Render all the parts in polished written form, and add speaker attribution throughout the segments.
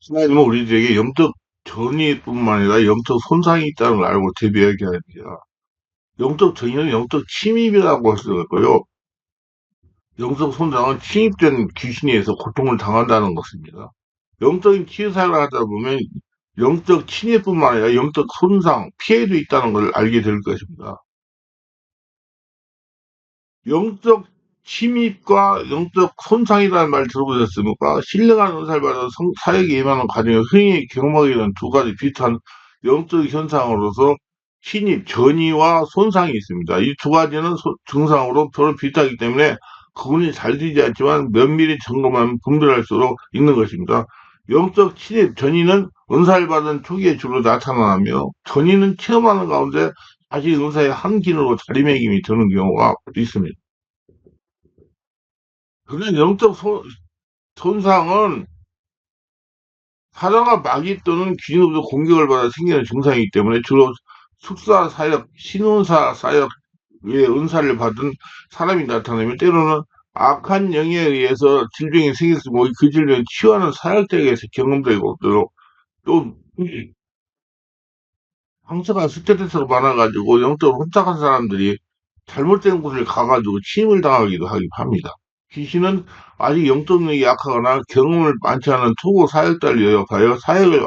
Speaker 1: 하나님은 우리들에게 영적 전이뿐만 아니라 영적 손상이 있다는 걸 알고 대비하게 합니다. 영적 전이는 영적 침입이라고 할 수가 있고요. 영적 손상은 침입된 귀신에 의해서 고통을 당한다는 것입니다. 영적인 치유사를 하다 보면 영적 침입뿐만 아니라 영적 손상, 피해도 있다는 걸 알게 될 것입니다. 영적 침입과 영적 손상이라는 말 들어보셨습니까? 신령한 은사를 받아 사역에 임하는 과정에 흔히 경험하게 되는 두 가지 비슷한 영적 현상으로서 침입, 전이와 손상이 있습니다. 이 두 가지는 증상으로 서로 비슷하기 때문에 구분이 잘 되지 않지만 면밀히 점검하면 분별할 수 있는 것입니다. 영적 침입, 전이는 은사를 받은 초기에 주로 나타나며 전이는 체험하는 가운데 다시 은사의 한 기능으로 자리매김이 되는 경우가 있습니다. 그런 영적 손상은 사자가 마귀 또는 귀신으로부터 공격을 받아 생기는 증상이기 때문에 주로 축사 사역, 신운사 사역의 은사를 받은 사람이 나타나면 때로는 악한 영에 의해서 질병이 생길 수 있고 그 질병을 치유하는 사역자에게서 경험되고 또 상처가 스트레스로 많아가지고 영적으로 혼탁한 사람들이 잘못된 곳을 가가지고 침을 당하기도 하기도 합니다. 귀신은 아직 영적 능력이 약하거나 경험을 많지 않은 초보 사역자를 여역하여 사역을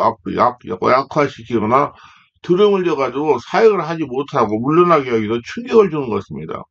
Speaker 1: 약화시키거나 두려움을 져가지고 사역을 하지 못하고 물러나게 하기도 충격을 주는 것입니다.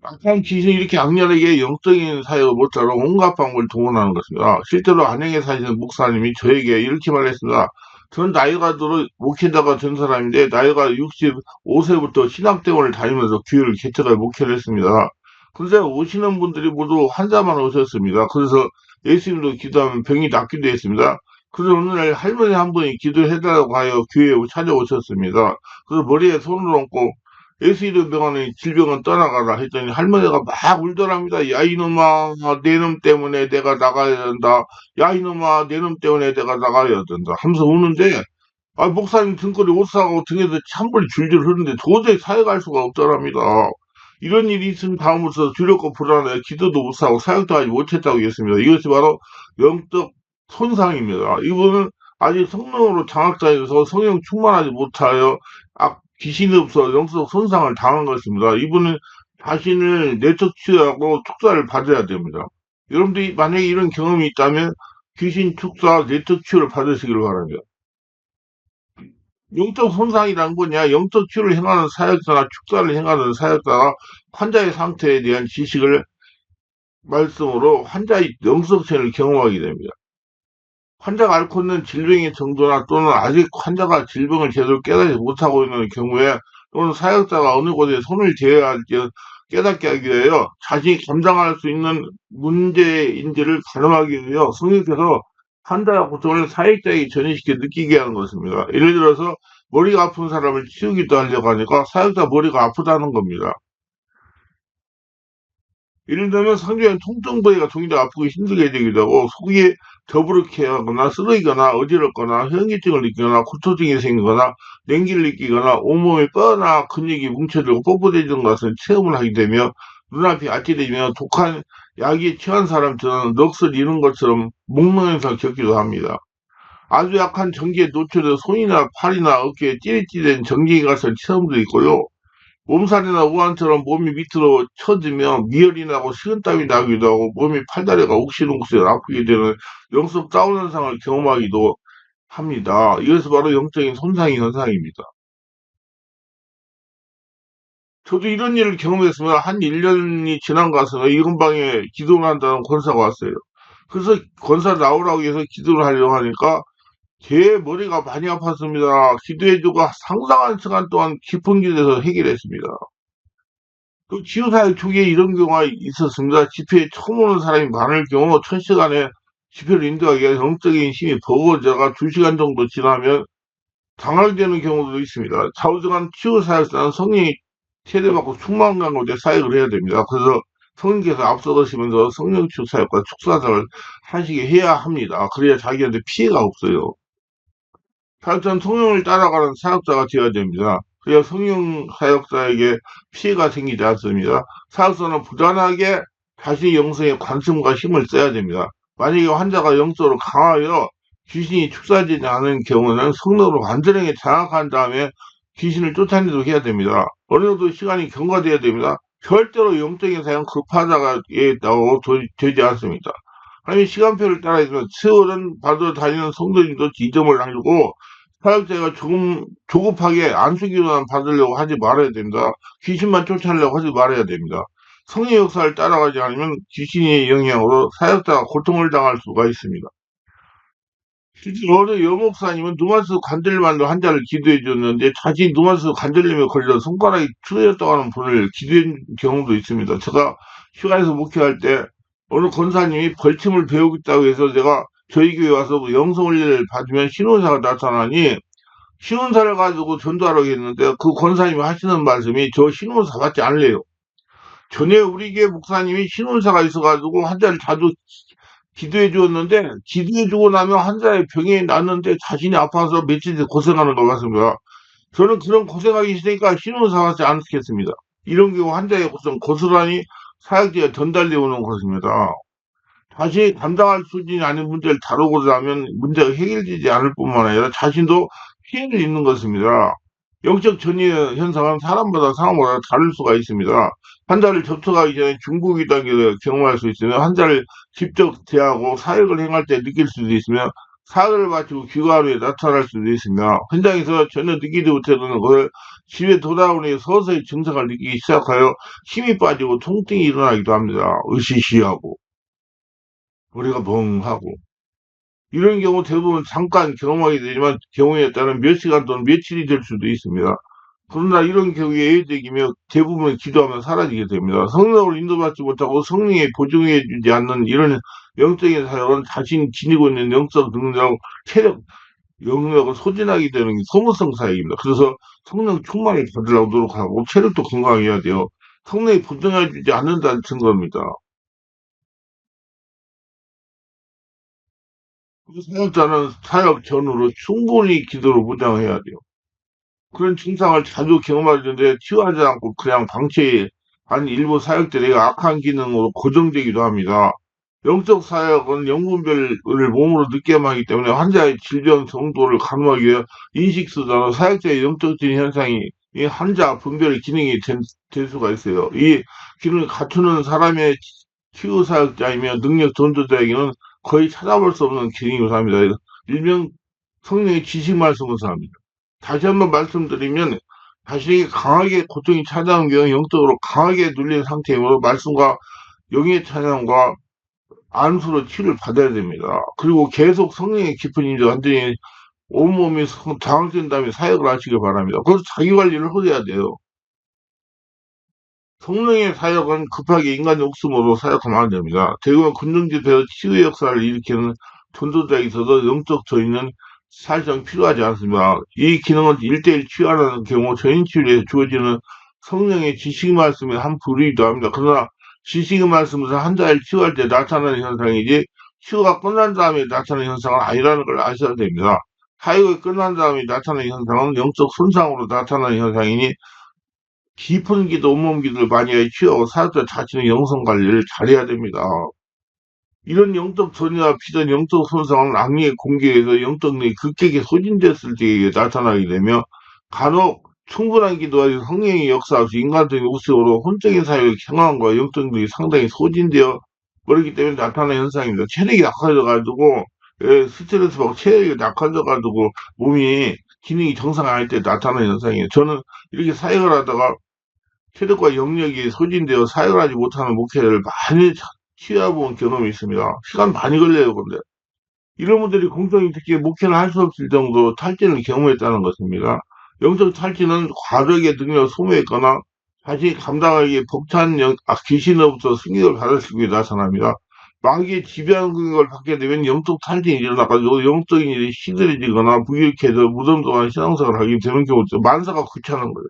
Speaker 1: 약한 귀신이 이렇게 악렬하게 영적인 사역을 못하러 온갖 방법을 동원하는 것입니다. 실제로 안양에 사시는 목사님이 저에게 이렇게 말했습니다. 저는 나이가 들어 목회자가 된 사람인데 나이가 65세부터 신학대원을 다니면서 교회를 개척할 목회를 했습니다. 그런데 오시는 분들이 모두 환자만 오셨습니다. 그래서 예수님도 기도하면 병이 낫기도 했습니다. 그래서 어느 날 할머니 한 분이 기도해달라고 하여 교회에 찾아오셨습니다. 그래서 머리에 손을 얹고 예수이름 병원의 질병은 떠나가라 했더니 할머니가 막 울더랍니다. 야 이놈아 내 놈 때문에 내가 나가야 된다. 야 이놈아 내 놈 때문에 내가 나가야 된다 하면서 우는데 목사님 등골이 오싹하고 등에서 찬물이 줄줄 흐르는데 도저히 사역할 수가 없더랍니다. 이런 일이 있은 다음부터 두렵고 불안해 기도도 못하고 사역도 하지 못했다고 했습니다. 이것이 바로 영적 손상입니다. 이분은 아직 성령으로 장악자여서 성령 충만하지 못하여 귀신이 없어 영적 손상을 당한 것입니다. 이분은 자신을 내적 치유하고 축사를 받아야 됩니다. 여러분들이 만약에 이런 경험이 있다면 귀신 축사, 내적 치유를 받으시기를 바랍니다. 영적 손상이란 거냐? 영적 치유를 행하는 사역자나 축사를 행하는 사역자가 환자의 상태에 대한 지식을 말씀으로 환자의 영성체를 경험하게 됩니다. 환자가 앓고 있는 질병의 정도나 또는 아직 환자가 질병을 제대로 깨닫지 못하고 있는 경우에 또는 사역자가 어느 곳에 손을 대어야 할지 깨닫게 하기 위하여 자신이 감당할 수 있는 문제인지를 가늠하기 위하여 성령께서 환자의 고통을 사역자에게 전이시켜 느끼게 하는 것입니다. 예를 들어서 머리가 아픈 사람을 치우기도 하려고 하니까 사역자 머리가 아프다는 겁니다. 예를 들면 상대적인 통증 부위가 동일하게 아프고 힘들게 되기도 하고 속이 더부룩해 하거나 쓰러지거나 어지럽거나 현기증을 느끼거나 구토증이 생기거나 냉기를 느끼거나 온몸이 뻐나 근육이 뭉쳐들고 뻣뻣해지는 것을 체험을 하게 되며 눈앞이 아찔해지며 독한 약이 취한 사람처럼 넋을 잃은 것처럼 목는 현상을 겪기도 합니다. 아주 약한 전기에 노출돼 손이나 팔이나 어깨에 찌릿찌릿한 전기 같은 체험도 있고요. 몸살이나 우환처럼 몸이 밑으로 처지며 미열이 나고 식은땀이 나기도 하고 몸이 팔다리가 욱신욱신 아프게 되는 영적 다운 현상을 경험하기도 합니다. 이것이 바로 영적인 손상의 현상입니다. 저도 이런 일을 경험했으면 한 1년이 지난 가서 이 근방에 기도를 한다는 권사가 왔어요. 그래서 권사 나오라고 해서 기도를 하려고 하니까 제 머리가 많이 아팠습니다. 기도해주고 상당한 시간 동안 깊은 기도에서 해결했습니다. 또 지도사역 초기에 이런 경우가 있었습니다. 집회에 처음 오는 사람이 많을 경우 첫 시간에 집회를 인도하기 위해 영적인 힘이 버거워져가 2시간 정도 지나면 당황되는 경우도 있습니다. 좌우정한 치유사역자는 성령이 세례받고 충만한 가운데 사역을 해야 됩니다. 그래서 성령께서 앞서가시면서 성령 치유사역과 축사사역을 하시게 해야 합니다. 그래야 자기한테 피해가 없어요. 사역자는 성령을 따라가는 사역자가 되어야 됩니다. 그래야 성령 사역자에게 피해가 생기지 않습니다. 사역자는 부단하게 자신의 영성에 관심과 힘을 써야 됩니다. 만약에 환자가 영적으로 강하여 귀신이 축사되지 않은 경우는 성령으로 완전하게 장악한 다음에 귀신을 쫓아내도록 해야 됩니다. 어느 정도 시간이 경과돼야 됩니다. 절대로 영적인 사용 급하다가 있다고 되지 않습니다. 아니, 시간표를 따라 있으면 세월은 받아 다니는 성도님도 지점을 알고 사역자가 조급하게 안수기도만 받으려고 하지 말아야 됩니다. 귀신만 쫓아내려고 하지 말아야 됩니다. 성의 역사를 따라가지 않으면 귀신의 영향으로 사역자가 고통을 당할 수가 있습니다. 실제로 어느 여목사님은 누만스 관절만도 환자를 기도해 줬는데 자신이 누만스 관절염에 걸려 손가락이 추해졌다고 하는 분을 기도한 경우도 있습니다. 제가 휴가에서 목회할 때 어느 권사님이 벌침을 배우겠다고 해서 제가 저희 교회 와서 영성훈련을 받으면 신혼사가 나타나니 신혼사를 가지고 전도하라고 했는데 그 권사님이 하시는 말씀이 저 신혼사 같지 않래요. 전에 우리 교회 목사님이 신혼사가 있어가지고 환자를 자주 기도해 주었는데 기도해 주고 나면 환자의 병이 낫는데 자신이 아파서 며칠 고생하는 것 같습니다. 저는 그런 고생하기 싫으니까 신혼사 같지 않겠습니다. 이런 경우 환자의 고생 고스란히 사역자에 전달되어 오는 것입니다. 자신이 감당할 수준이 아닌 문제를 다루고자 하면 문제가 해결되지 않을 뿐만 아니라 자신도 피해를 입는 것입니다. 영적 전이의 현상은 사람마다 상황마다 다를 수가 있습니다. 환자를 접촉하기 전에 중국이 단계를 경험할 수 있으며 환자를 직접 대하고 사역을 행할 때 느낄 수도 있으며 사역을 마치고 귀가 후에 나타날 수도 있으며 현장에서 전혀 느끼지 못했던 것을 집에 돌아오니 서서히 증상을 느끼기 시작하여 힘이 빠지고 통증이 일어나기도 합니다. 으시시하고 머리가 멍하고 이런 경우 대부분 잠깐 경험하게 되지만 경우에 따른 몇 시간 또는 며칠이 될 수도 있습니다. 그러나 이런 경우에 예외적이며 대부분 기도하면 사라지게 됩니다. 성령을 인도받지 못하고 성령에 보증해 주지 않는 이런 영적인 사역은 자신이 지니고 있는 영적 능력, 체력, 영역을 소진하게 되는 게 소모성 사역입니다. 그래서 성령 충만히 받으려고 노력하고 체력도 건강해야 돼요. 성령이 보증해 주지 않는다는 증거입니다. 그 사역자는 사역 전후로 충분히 기도로 무장해야 돼요. 그런 증상을 자주 경험하는데 치유하지 않고 그냥 방치한 일부 사역들이 악한 기능으로 고정되기도 합니다. 영적 사역은 영분별을 몸으로 느끼게만 하기 때문에 환자의 질병 정도를 가늠하기 위해 인식수단으로 사역자의 영적적인 현상이 이 환자 분별의 기능이 될 수가 있어요. 이 기능을 갖추는 사람의 치유 사역자이며 능력 전도자에게는 거의 찾아볼 수 없는 기능이기도 합니다. 일명 성령의 지식 말씀을 합니다. 다시 한번 말씀드리면 자신에게 강하게 고통이 찾아온 경우 영적으로 강하게 눌린 상태이므로 말씀과 영의 찬양과 안수로 치유를 받아야 됩니다. 그리고 계속 성령의 깊은 임재 완전히 온몸이 장악된 다음에 사역을 하시길 바랍니다. 그래서 자기 관리를 해야 돼요. 성령의 사역은 급하게 인간의 목숨으로 사역하면 안 됩니다. 대부분 금융집회에서 치유 역사를 일으키는 전도자에 있어서 영적 저희는 사실상 필요하지 않습니다. 이 기능은 1대1 치유하는 경우 전인 치유에 주어지는 성령의 지식 말씀의 한 부류이기도 합니다. 그러나 지식 말씀에서 환자를 치유할 때 나타나는 현상이지 치유가 끝난 다음에 나타나는 현상은 아니라는 걸 아셔야 됩니다. 사역이 끝난 다음에 나타나는 현상은 영적 손상으로 나타나는 현상이니 깊은 기도, 온몸 기도를 많이 해 취하고 사역자 자신의 영성 관리를 잘해야 됩니다. 이런 영적 전이와 피전 영적 손상은 악령의 공격에서 영적 능력이 극격에 소진됐을 때에 나타나게 되며 간혹 충분한 기도와 성령의 역사에서 인간적인 우스로 혼적인 사역의 경험과 영적 능력이 상당히 소진되어 버리기 때문에 나타나는 현상입니다. 체력이 약해져가지고 스트레스 받고 체력이 약해져가지고 몸이 기능이 정상화할 때 나타나는 현상이에요. 저는 이렇게 사역을 하다가 체력과 영역이 소진되어 사역을 하지 못하는 목회를 많이 취해본 경험이 있습니다. 시간 많이 걸려요, 근데. 이런 분들이 공동이 특히 목회를 할 수 없을 정도로 탈진을 경험했다는 것입니다. 영적 탈진은 과도하게 능력을 소모했거나 자신이 감당하기에 벅찬 귀신으로부터 승격을 받았을 때 나타납니다. 마귀의 지배하는 걸 받게 되면 영적 탈진이 일어나가지고 영적인 일이 시들해지거나 무기력해져 무덤덤한 신앙생활을 하게 되는 경우죠. 만사가 귀찮은 거예요.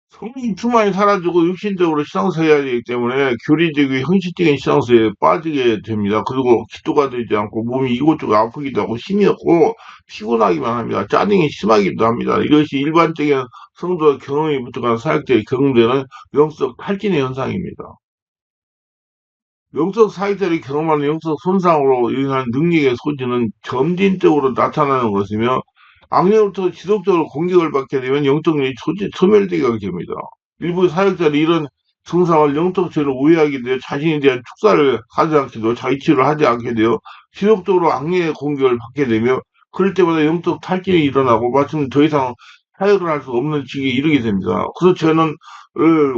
Speaker 1: 성령이 충만히 사라지고 육신적으로 신앙생활 해야 되기 때문에 교리적이고 형식적인 신앙생활에 빠지게 됩니다. 그리고 기도가 되지 않고 몸이 이곳저곳 아프기도 하고 힘이 없고 피곤하기만 합니다. 짜증이 심하기도 합니다. 이것이 일반적인 성도 경험이 부족한 사역자의 경험되는 영적 탈진의 현상입니다. 영적 사이들이 경험하는 영적 손상으로 인한 능력의 소진은 점진적으로 나타나는 것이며 악령으로부터 지속적으로 공격을 받게 되면 영적 능력이 소멸되게 됩니다. 일부 사역자들이 이런 증상을 영적죄로 오해하게 되어 자신에 대한 축사를 하지 않게 되고 자기 치유를 하지 않게 되어 지속적으로 악령의 공격을 받게 되며 그럴 때마다 영적 탈진이 일어나고 마침 더 이상 사역을 할 수 없는 지경에 이르게 됩니다. 그래서 저는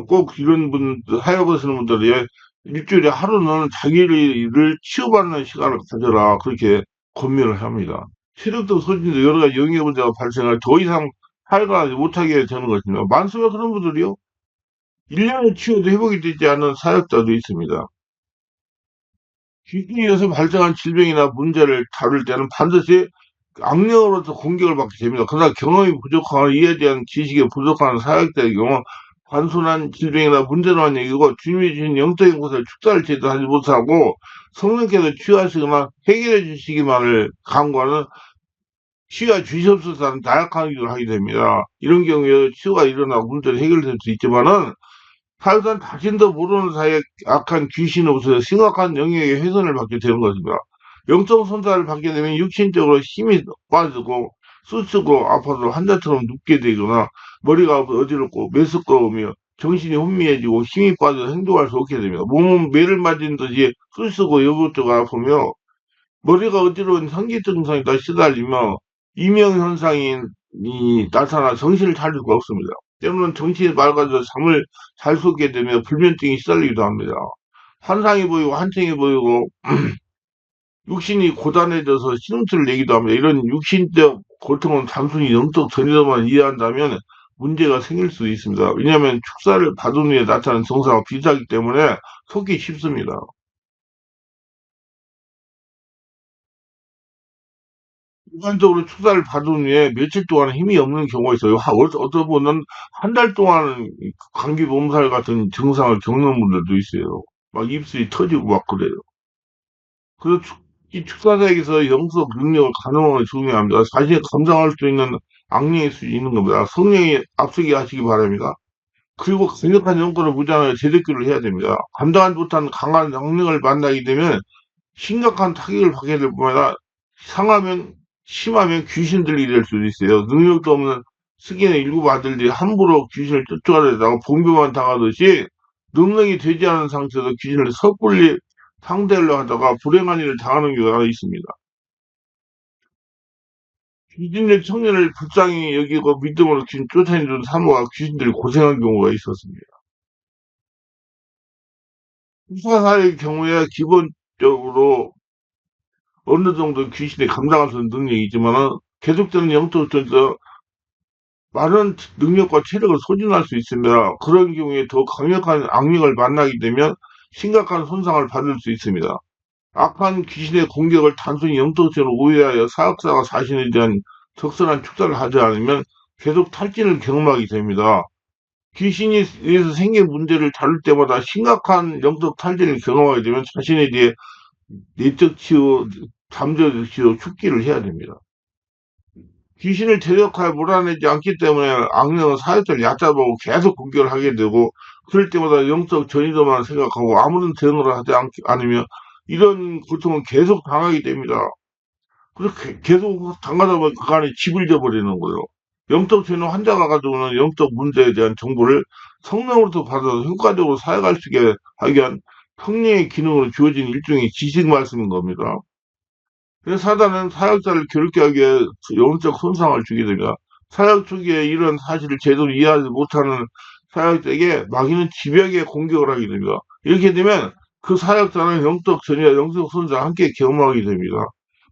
Speaker 1: 꼭 이런 분 사역하시는 분들이 일주일에 하루는 자기를 치유받는 시간을 가져라 그렇게 권면을 합니다. 체력도 소진도 여러 가지 영역 문제가 발생할 더 이상 활발하지 못하게 되는 것입니다. 많습니다. 그런 분들이요. 1년을 치유도 회복이 되지 않는 사역자도 있습니다. 귀신에 의해서 발생한 질병이나 문제를 다룰 때는 반드시 악령으로부터 공격을 받게 됩니다. 그러나 경험이 부족하거나 이에 대한 지식이 부족한 사역자의 경우 단순한 질병이나 문제로만 얘기고 주님이 주신 영적인 것을 축사를 제대로 하지 못하고 성령께서 치유하시거나 해결해 주시기만을 간구하는 치유해 주시옵소서라는 나약한 기도를 하게 됩니다. 이런 경우에 치유가 일어나고 문제를 해결될 수 있지만은 사실상 자신도 모르는 사이에 악한 귀신으로부터 심각한 영역의 훼손을 받게 되는 것입니다. 영적 손상을 받게 되면 육신적으로 힘이 빠지고 수쓰고 아파서 환자처럼 눕게 되거나 머리가 어지럽고 메스꺼우며 정신이 혼미해지고 힘이 빠져 행동할 수 없게 됩니다. 몸은 매를 맞은 듯이 쑤쓰고 이것저것 아프며 머리가 어지러운 현기 증상에다 시달리며 이명현상이 나타나 정신을 차릴 수가 없습니다. 때로는 정신이 맑아져 잠을 잘 수게 되며 불면증이 시달리기도 합니다. 환상이 보이고 한청이 보이고 육신이 고단해져서 신음소리를 내기도 합니다. 이런 육신적 고통은 단순히 영적 전이로만 이해한다면 문제가 생길 수 있습니다. 왜냐하면 축사를 받은 후에 나타나는 증상과 비슷하기 때문에 속기 쉽습니다. 일반적으로 축사를 받은 후에 며칠 동안 힘이 없는 경우가 있어요. 어떤 분은 한 달 동안 감기 몸살 같은 증상을 겪는 분들도 있어요. 막 입술이 터지고 막 그래요. 그래서 이 축사자에게서 영적 능력을 가능하게 중요합니다. 자신이 감당할 수 있는 악령일 수 있는 겁니다. 성령이 앞서게 하시기 바랍니다. 그리고 강력한 영권을 무장하여 제대기를 해야 됩니다. 감당하지 못한 강한 악령을 만나게 되면 심각한 타격을 받게 될 뿐만 아니라 상하면 심하면 귀신 들리게 될 수도 있어요. 능력도 없는 스kin의 일부 아들들이 함부로 귀신을 쫓아내다가 봉변만 당하듯이 능력이 되지 않은 상태에서 귀신을 섣불리 상대하려 하다가 불행한 일을 당하는 경우가 있습니다. 귀신의 청년을 불쌍히 여기고 믿음으로 귀신 쫓아내는 사모가 귀신들이 고생한 경우가 있었습니다. 후사사의 경우에 기본적으로 어느 정도 귀신이 감당할 수 있는 능력이 있지만은 계속되는 영적 전에서 많은 능력과 체력을 소진할 수 있습니다. 그런 경우에 더 강력한 악령을 만나게 되면 심각한 손상을 받을 수 있습니다. 악한 귀신의 공격을 단순히 영적으로 오해하여 사역자가 자신에 대한 적절한 축사를 하지 않으면 계속 탈진을 경험하게 됩니다. 귀신이 의해서 생긴 문제를 다룰 때마다 심각한 영적 탈진을 경험하게 되면 자신에 대해 내적 치유, 잠재적 치유, 축기를 해야 됩니다. 귀신을 대적하여 몰아내지 않기 때문에 악령은 사회자를 얕잡아보고 계속 공격을 하게 되고 그럴 때마다 영적 전이도만 생각하고 아무런 대응을 하지 않으며 이런 고통은 계속 당하게 됩니다. 그렇게 계속 당하다 보면 그 안에 집을 져버리는 거예요. 영적 전이 환자가 가지고는 영적 문제에 대한 정보를 성령으로부터 받아서 효과적으로 사용할 수 있게 하기 위한 성령의 기능으로 주어진 일종의 지식 말씀인 겁니다. 그래서 사단은 사역자를 괴롭게 하기 위해 영적 손상을 주게 됩니다. 사역 초기에 이런 사실을 제대로 이해하지 못하는 사역자에게 마귀는 집요하게 공격을 하게 됩니다. 이렇게 되면 그 사역자는 영적 전이와 영적 손상을 함께 경험하게 됩니다.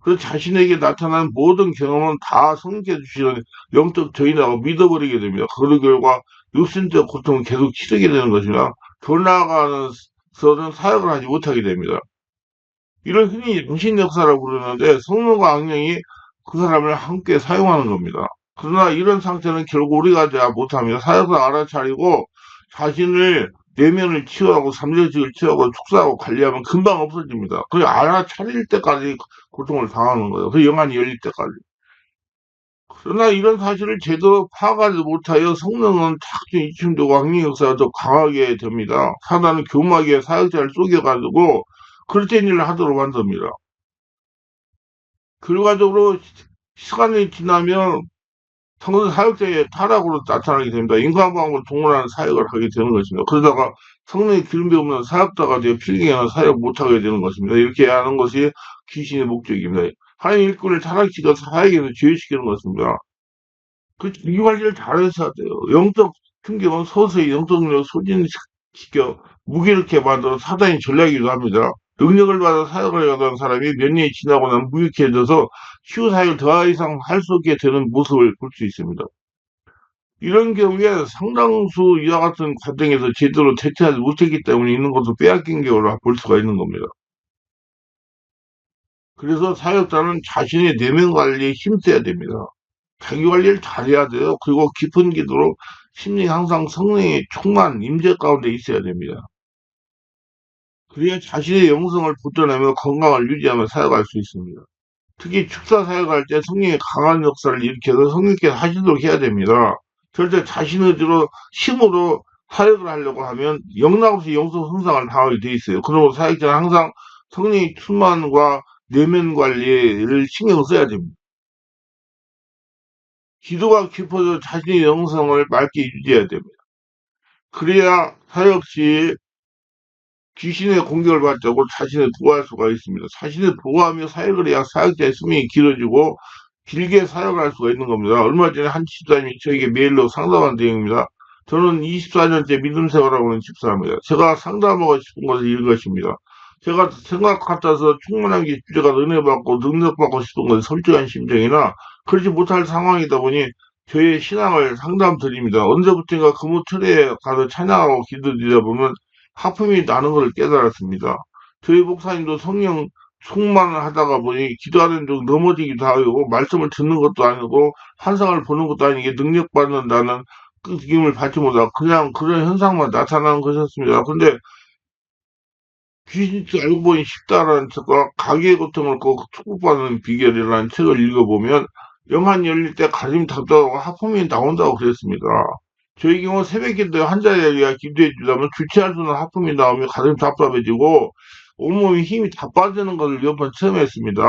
Speaker 1: 그래서 자신에게 나타난 모든 경험은 다 성령께서 주시는 영적 전이라고 믿어버리게 됩니다. 그런 결과 육신적 고통을 계속 치르게 되는 것이나 더 나아가서는 사역을 하지 못하게 됩니다. 이걸 흔히 정신 역사라고 부르는데 성령과 악령이 그 사람을 함께 사용하는 겁니다. 그러나 이런 상태는 결국 우리가 못하면 사역을 알아차리고 자신을 내면을 치유하고 삼재직을 치유하고 축사하고 관리하면 금방 없어집니다. 그 알아차릴 때까지 고통을 당하는 거예요. 그 영안이 열릴 때까지. 그러나 이런 사실을 제대로 파악하지 못하여 성령은 착취 이침되고 악령 역사가 더 강하게 됩니다. 사단은 교묘하게 사역자를 속여가지고 그릇된 일을 하도록 만듭니다. 결과적으로 시간이 지나면 성은 사역자의 타락으로 나타나게 됩니다. 인간방을 동원하는 사역을 하게 되는 것입니다. 그러다가 성령의 기름이 없는 사역자가 되어 필경하는 사역 못하게 되는 것입니다. 이렇게 하는 것이 귀신의 목적입니다. 하나님 일꾼을 타락시켜서 사역에서 죄시키는 것입니다. 그 자기관리를 잘해서 돼요. 영적 충격은 서서히 영적 능력을 소진시켜 무기력하게 만들어 사단이 전략이기도 합니다. 능력을 받아 사역을 하던 사람이 몇 년이 지나고 나면 무익해져서 치유 사역을 더 이상 할 수 없게 되는 모습을 볼 수 있습니다. 이런 경우에 상당수 이와 같은 과정에서 제대로 대처하지 못했기 때문에 있는 것을 빼앗긴 경우를 볼 수가 있는 겁니다. 그래서 사역자는 자신의 내면 관리에 힘써야 됩니다. 자기 관리를 잘해야 돼요. 그리고 깊은 기도로 심리 항상 성령의 충만 임재 가운데 있어야 됩니다. 그래야 자신의 영성을 붙들어내며 건강을 유지하며 사역할 수 있습니다. 특히 축사 사역할 때 성령의 강한 역사를 일으켜서 성령께서 하시도록 해야 됩니다. 절대 자신 의지로 힘으로 사역을 하려고 하면 영락없이 영성 손상을 당하게 돼 있어요. 그리고 사역자는 항상 성령의 충만과 내면 관리를 신경 써야 됩니다. 기도가 깊어져 자신의 영성을 맑게 유지해야 됩니다. 그래야 사역 시 귀신의 공격을 받지 않고 자신을 보호할 수가 있습니다. 자신을 보호하며 사역을 해야 사역자의 수명이 길어지고 길게 사역을 할 수가 있는 겁니다. 얼마 전에 한 집사님이 저에게 메일로 상담한 내용입니다. 저는 24년째 믿음 생활하고 있는 집사입니다. 제가 상담하고 싶은 것은 이것입니다. 제가 생각 같아서 충만한 게 주제가 은혜받고 능력받고 싶은 것은 솔직한 심정이나 그렇지 못할 상황이다 보니 저의 신앙을 상담드립니다. 언제부턴가 금요틀에 가서 찬양하고 기도드리다 보면 하품이 나는 것을 깨달았습니다. 저희 목사님도 성령 충만을 하다가 보니 기도하는 중 넘어지기도 하고 말씀을 듣는 것도 아니고 환상을 보는 것도 아니게 능력받는다는 그 느낌을 받지 못하고 그냥 그런 현상만 나타나는 것이었습니다. 근데 귀신 알고 보니 쉽다라는 책과 가계의 고통을 꼭 축복받는 비결이라는 책을 읽어보면 영한 열릴 때 가슴이 답답하고 하품이 나온다고 그랬습니다. 저희 경우 새벽 기도에 환자에 위해 기도해 주자면 주체할 수 없는 하품이 나오며 가슴이 답답해지고 온몸에 힘이 다 빠지는 것을 몇 번 처음 했습니다.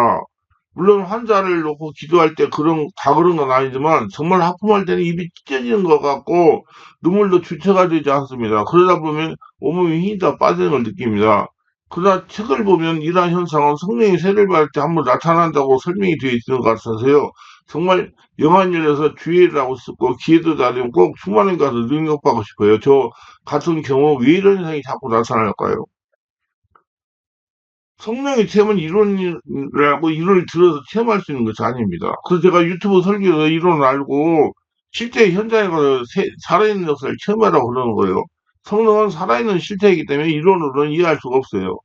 Speaker 1: 물론 환자를 놓고 기도할 때 다 그런 건 아니지만 정말 하품할 때는 입이 찢어지는 것 같고 눈물도 주체가 되지 않습니다. 그러다 보면 온몸에 힘이 다 빠지는 걸 느낍니다. 그러나 책을 보면 이러한 현상은 성령이 세를 받을 때 한번 나타난다고 설명이 되어 있는 것 같아서요. 정말 영한 열려서 주의를 하고 싶고 기회도 다니면 꼭 충만한 가서 능력받고 싶어요. 저 같은 경우 왜 이런 현상이 자꾸 나타날까요? 성령의 체험은 이론이라고 이론을 들어서 체험할 수 있는 것이 아닙니다. 그래서 제가 유튜브 설교에서 이론을 알고 실제 현장에 가서 살아있는 역사를 체험하라고 그러는 거예요. 성령은 살아있는 실체이기 때문에 이론으로는 이해할 수가 없어요.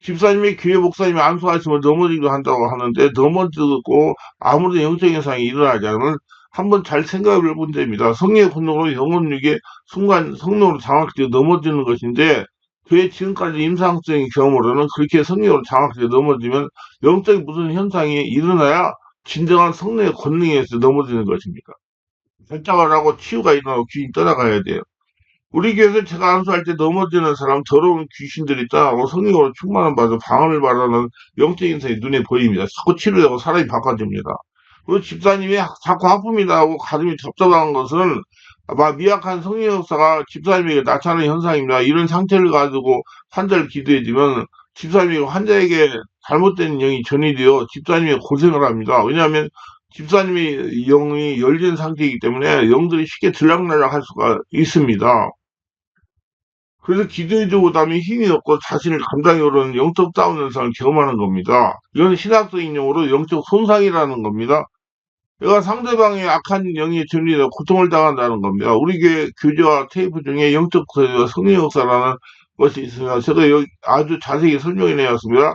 Speaker 1: 집사님이 교회 목사님이 안수하시면 넘어지기도 한다고 하는데 넘어지고 아무런 영적인 현상이 일어나지 않으면 한번 잘 생각해 볼 문제입니다. 성령의 권능으로 영혼육에 순간 성령으로 장악되어 넘어지는 것인데 교회 지금까지 임상적인 경험으로는 그렇게 성령으로 장악되어 넘어지면 영적인 무슨 현상이 일어나야 진정한 성령의 권능에 서 넘어지는 것입니다. 결정을 하고 치유가 일어나고 귀신이 떠나가야 돼요. 우리 교회에서 제가 안수할 때 넘어지는 사람 더러운 귀신들이 떠나고 성령으로 충만한 받아 방언을 말하는 영적인 인상이 눈에 보입니다. 자꾸 치료되고 사람이 바꿔집니다. 그리고 집사님이 자꾸 하품이 나오고 가슴이 답답한 것은 미약한 성령 역사가 집사님에게 나타나는 현상입니다. 이런 상태를 가지고 환자를 기도해주면 집사님이 환자에게 잘못된 영이 전이되어 집사님이 고생을 합니다. 왜냐하면 집사님의 영이 열린 상태이기 때문에 영들이 쉽게 들락날락 할 수가 있습니다. 그래서 기도해주고 나면 힘이 없고 자신을 감당이 어려운 영적 다운 현상을 경험하는 겁니다. 이건 신학적인 용어로 영적 손상이라는 겁니다. 내가 상대방의 악한 영의 전리에 고통을 당한다는 겁니다. 우리 교회 교재와 테이프 중에 영적 구세와 성령 역사라는 것이 있습니다. 제가 여기 아주 자세히 설명해 내었습니다.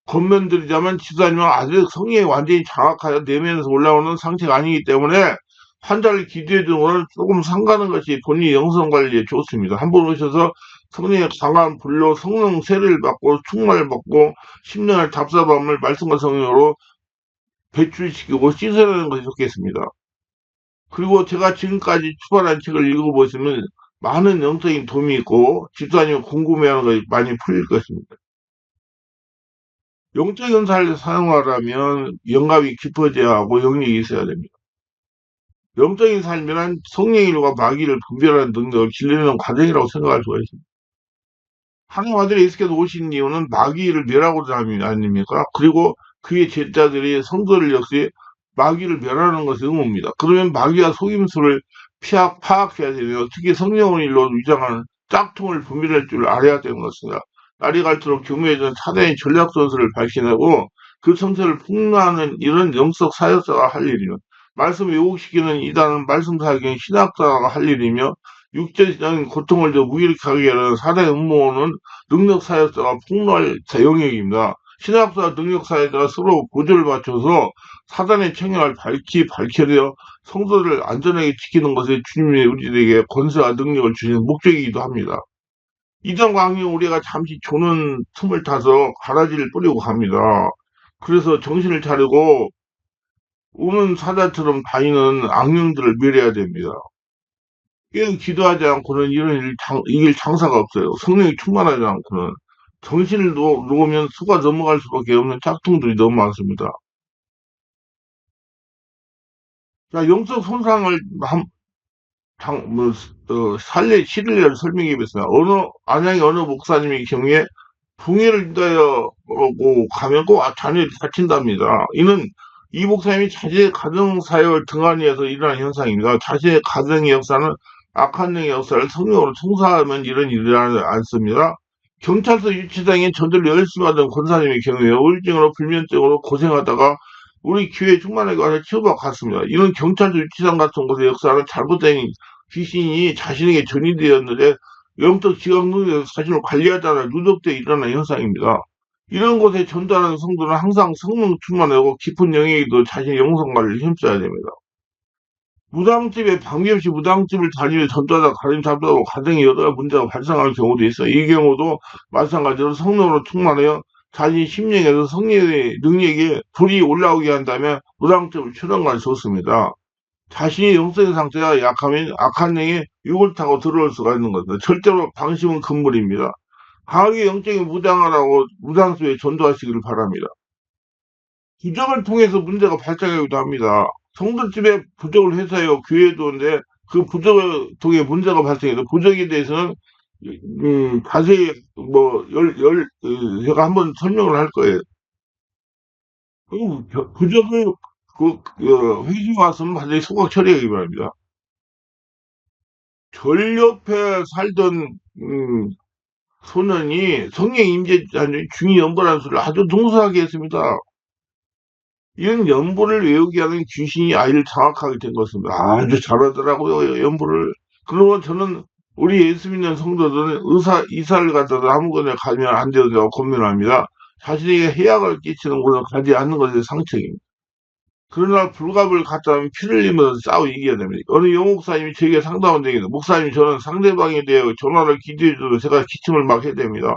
Speaker 1: 겉면들이자면 집사님은 아직 성령이 완전히 장악하여 내면에서 올라오는 상태가 아니기 때문에 환자를 기도해 주는 것은 조금 상가는 것이 본인 영성 관리에 좋습니다. 한번 오셔서 성령의 강한 불로 성령 세례를 받고 충만을 받고 심령의 답답함을 말씀과 성령으로 배출시키고 씻어내는 것이 좋겠습니다. 그리고 제가 지금까지出版한 책을 읽어보시면 많은 영적인 도움이 있고 집사님이 궁금해하는 것이 많이 풀릴 것입니다. 영적인 사를 사용하려면 영감이 깊어져야 하고 영역이 있어야 됩니다. 영적인 삶이란 성령일과 마귀를 분별하는 능력을 길러내는 과정이라고 생각할 수가 있습니다. 하나님 아들이 예수께서 오신 이유는 마귀를 멸하고자 함이 아닙니까? 그리고 그의 제자들이 성도를 역시 마귀를 멸하는 것이 의무입니다. 그러면 마귀와 속임수를 파악해야 되며 특히 성령을 일로 위장하는 짝퉁을 분별할 줄 알아야 되는 것입니다. 날이 갈수록 교묘해진 사단의 전략전술을 발견하고 그 정체를 폭로하는 이런 영적 사역자가 할 일이며 말씀 왜곡시키는 이단은 말씀 사역인 신학자가 할 일이며 육체적인 고통을 더 무기력하게 하는 사단의 음모는 능력 사역자가 폭로할 영역입니다. 신학자와 능력 사역자가 서로 보조를 맞춰서 사단의 청량을 밝혀내어 성도를 안전하게 지키는 것이 주님의 우리에게 권세와 능력을 주시는 목적이기도 합니다. 이전 광경 우리가 잠시 조는 틈을 타서 가라지를 뿌리고 갑니다. 그래서 정신을 차리고 우는 사자처럼 다니는 악령들을 멸해야 됩니다. 깨어 기도하지 않고는 이길 장사가 없어요. 성령이 충만하지 않고는. 정신을 놓으면 수가 넘어갈 수밖에 없는 짝퉁들이 너무 많습니다. 자, 영적 손상을 시릴레를 설명해 보겠습니다. 안양의 어느 목사님의 경우에 붕해를 인하여 가면 꼭 자녀들이 다친답니다. 이는 이 목사님이 자신의 가정사역을 등한히해서 일어나는 현상입니다. 자신의 가정의 역사는 악한 영의 역사를 성령으로 청소하면 이런 일이 일어나지 않습니다. 경찰서 유치장에 전도를 열심히 하던 권사님의 경우에 우울증으로 불면증으로 고생하다가 우리 교회 충만하게 와서 치유받고 갔습니다. 이런 경찰서 유치장 같은 곳의 역사는 잘못된 귀신이 자신에게 전이되었는데 영적 지각 능력에서 자신을 관리하다가 누적되어 일어나는 현상입니다. 이런 곳에 전도하는 성도는 항상 성령 충만하고 깊은 영역에도 자신의 영성 관리를 힘써야 됩니다. 무당집에 방비 없이 무당집을 다니며 전도하다 가림 잡다고 가정에 여러 문제가 발생하는 경우도 있어요. 이 경우도 마찬가지로 성령으로 충만하여 자신 심령에서 성령의 능력이 불이 올라오게 한다면 무당집을 추는 것이 좋습니다. 자신의 영적인 상태가 약하면 악한 영이 육을 타고 들어올 수가 있는 것입니다. 절대로 방심은 금물입니다. 강하게 영적인 무당하라고 무당집에 전도하시기를 바랍니다. 부적을 통해서 문제가 발생하기도 합니다. 성도집에 부적을 해서요, 교회도 인데, 그 부적을 통해 문제가 발생해서, 부적에 대해서는, 자세히, 제가 한번 설명을 할 거예요. 부적을, 회심에 왔으면 반드시 소각 처리하기 바랍니다. 절 옆에 살던, 소년이 성령 임재자는 중위 연보라는 소리를 아주 능숙하게 했습니다. 이런 연보를 외우게 하는 귀신이 아이를 장악하게 된 것입니다. 아주 잘하더라고요, 연보를. 그러면 저는 우리 예수 믿는 성도들은 이사를 갖다도 아무거나 가면 안 되고 권면합니다. 자신에게 해악을 끼치는 곳을 가지 않는 것이 상책입니다. 그러나 불갑을 갖다 하면 피를 흘리면서 싸워 이겨야 됩니다. 어느 영목사님이 저에게 상담한 적이 있는데, 목사님, 저는 상대방에 대해 전화를 기도해줘도 제가 기침을 막 해야 됩니다.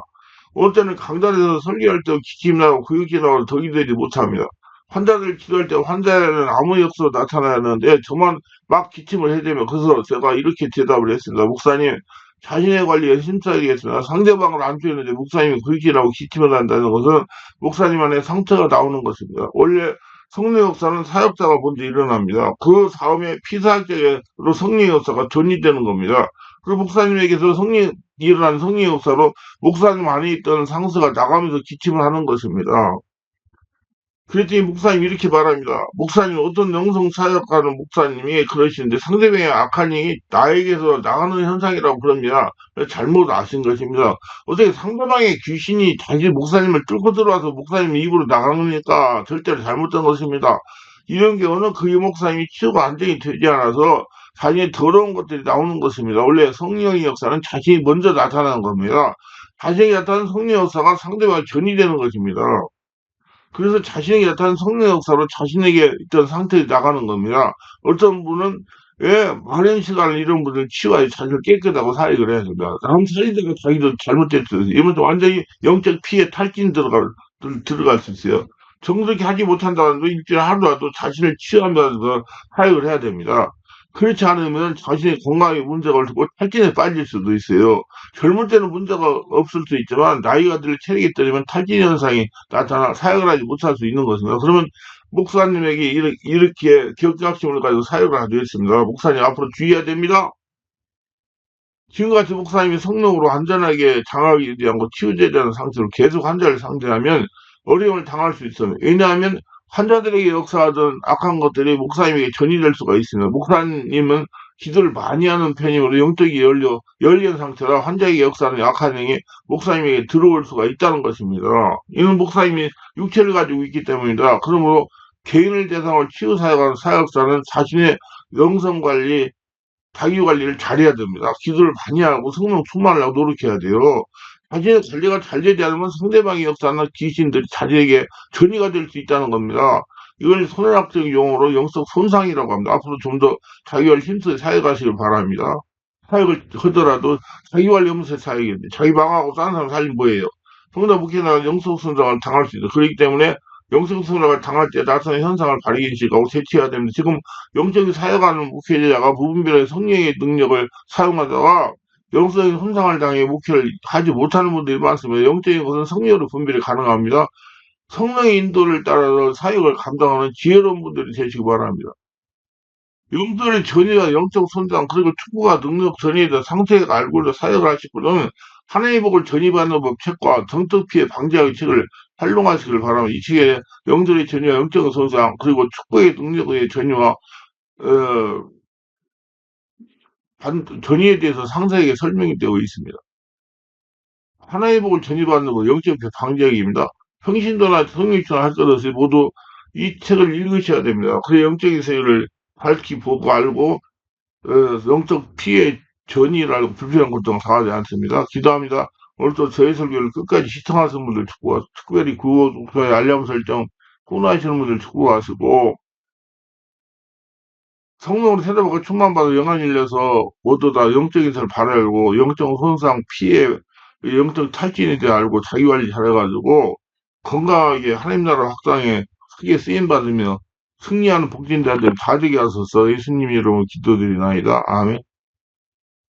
Speaker 1: 어느 때는 강단에서 설교할 때 기침 나고 구역질 나고 더 기도하지 못합니다. 환자들 기도할 때 환자는 아무 역사로 나타나야 하는데 저만 막 기침을 해야 되면, 그래서 제가 이렇게 대답을 했습니다. 목사님, 자신의 관리에 힘써야 되겠습니다. 상대방을 안 피했는데 목사님이 구역질하고 기침을 한다는 것은 목사님 안에 상처가 나오는 것입니다. 원래 성령 역사는 사역자가 먼저 일어납니다. 그 다음에 피사역자로 성령 역사가 전이되는 겁니다. 그 목사님에게서 일어난 성령 역사로 목사님 안에 있던 상처가 나가면서 기침을 하는 것입니다. 그랬더니 목사님이 이렇게 말합니다. 목사님, 어떤 영성 사역하는 목사님이 그러시는데 상대방의 악한 영이 나에게서 나가는 현상이라고 그럽니다. 잘못 아신 것입니다. 어떻게 상대방의 귀신이 자기 목사님을 뚫고 들어와서 목사님 입으로 나가니까 절대로 잘못된 것입니다. 이런 경우는 그 목사님이 치유가 안정이 되지 않아서 자신의 더러운 것들이 나오는 것입니다. 원래 성령의 역사는 자신이 먼저 나타나는 겁니다. 자신이 나타나는 성령 역사가 상대방이 전이되는 것입니다. 그래서 자신에게 나타난 성령 역사로 자신에게 있던 상태에 나가는 겁니다. 어떤 분은 왜 마련 시간을 이런 분들 치유하여 자신을 깨끗하고 사역을 해야 됩니다. 다음 사이드가 자기도 잘못됐어요. 이러면 완전히 영적 피해 탈진 들어갈 수 있어요. 정직히 하지 못한다는 일주일에 하루라도 자신을 치유하면서 사역을 해야 됩니다. 그렇지 않으면 자신의 건강에 문제가 올 테고 탈진에 빠질 수도 있어요. 젊을 때는 문제가 없을 수 있지만 나이가 들 체력이 떨어지면 탈진 현상이 나타나 사역을 하지 못할 수 있는 것입니다. 그러면 목사님에게 이렇게 경각심을 가지고 사역을 하고 있습니다. 목사님 앞으로 주의해야 됩니다. 지금같이 목사님이 성령으로 안전하게 장하게 되지 않고 치유되지 않은 상태로 계속 환자를 상대하면 어려움을 당할 수 있어요. 왜냐하면 환자들에게 역사하던 악한 것들이 목사님에게 전이될 수가 있습니다. 목사님은 기도를 많이 하는 편이므로 영적이 열린 상태라 환자에게 역사하는 악한 영이 목사님에게 들어올 수가 있다는 것입니다. 이는 목사님이 육체를 가지고 있기 때문이다. 그러므로 개인을 대상으로 치유사역하는 사역자는 자신의 영성관리, 자기관리를 잘해야 됩니다. 기도를 많이 하고 성령 충만하려고 노력해야 돼요. 자신의 관리가 잘 되지 않으면 상대방의 역사나 귀신들이 자기에게 전이가 될 수 있다는 겁니다. 이걸 선언학적 용어로 영적 손상이라고 합니다. 앞으로 좀 더 자기관리 힘쓰게 사역하시길 바랍니다. 사역을 하더라도 자기관리 없는 사역인데 자기 망하고 다른 사람 살림 뭐예요? 성도 목회자가 영적 손상을 당할 수 있다. 그렇기 때문에 영적 손상을 당할 때 나타나는 현상을 발견시하고 제치해야 됩니다. 지금 영적인 사역하는 목회자가 부분별의 성령의 능력을 사용하다가 영적인 손상을 당해 목회를 하지 못하는 분들이 많습니다. 영적인 것은 성령으로 분별이 가능합니다. 성령의 인도를 따라서 사역을 감당하는 지혜로운 분들이 되시기 바랍니다. 영들의 전이와 영적 손상 그리고 축구가 능력 전이에 대한 상세하게 알고 있는 사역을 하실 분은 하나님의 복을 전이받는 법 책과 정적 피해 방지하기 책을 활용하시길 바랍니다. 이 책에 영들의 전이와 영적 손상 그리고 축구의 능력의 전이와 전이에 대해서 상세하게 설명이 되어 있습니다. 하나의 복을 전이받는 것, 영적 방지하기입니다. 평신도나 성육신을 할 것 없이 모두 이 책을 읽으셔야 됩니다. 그래 영적인 세계를 밝히 보고 알고 영적 피해 전이라고 불필요한 고통 당하지 않습니다. 기도합니다. 오늘도 저희 설교를 끝까지 시청하시는 분들 축복하, 특별히 구독자의 알람 설정 코너하시는 분들 축복하시고 성령으로 세례받고 충만받아 영안 일려서 모두 다 영적인 것을 바라고 영적 손상 피해 영적 탈진에 대해 알고 자기관리 잘해가지고 건강하게 하나님 나라 확장에 크게 쓰임받으며 승리하는 복진자들 다 되게 하소서 예수님 이름으로 기도드리나이다. 아멘.